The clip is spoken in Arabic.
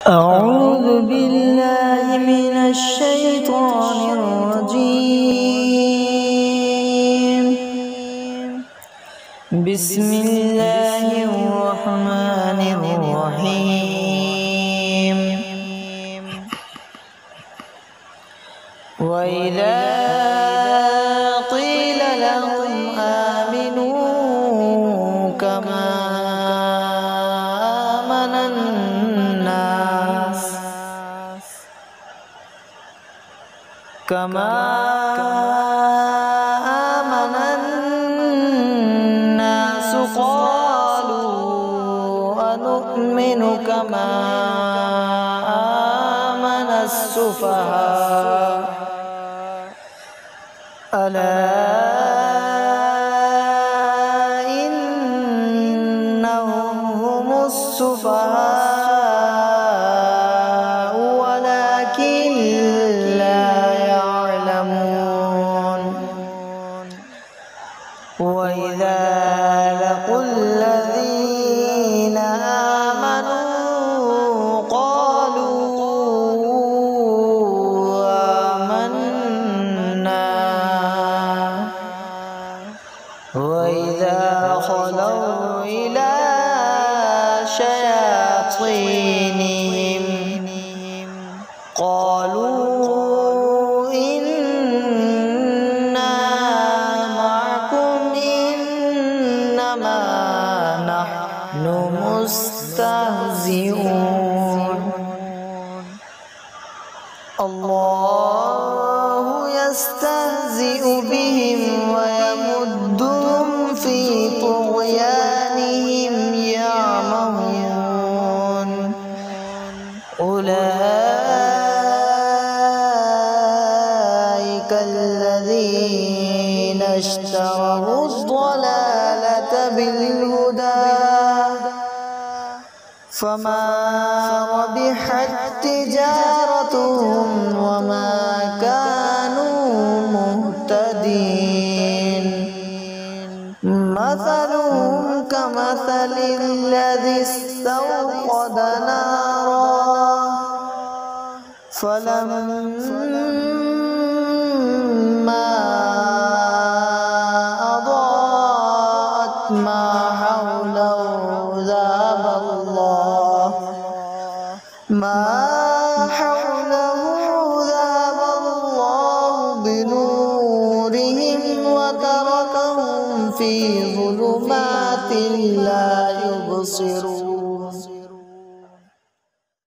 أعوذ بالله من الشيطان الرجيم. بسم الله الرحمن الرحيم. وإذا قيل لهم آمنوا كما آمن الناس قالوا أنؤمن كما آمن السفهاء ألا إنهم هم السفهاء ولكن لا يعلمون. وإذا لقوا الذين آمنوا قالوا آمنا وإذا خلوا إلى شياطينهم قالوا إنا معكم إنما نحن مستهزئون. الله يستهزئ بهم ويمدهم في طغيانهم يعمهون. أولئك الذين اشتروا الضلالة بالهدى فما ربحت تجارتهم وما كانوا مهتدين. مثلهم كمثل الذي استوقد نارا فلما أضاءت ما حوله ذهب الله بنورهم وتركهم في ظلمات لا يبصرون.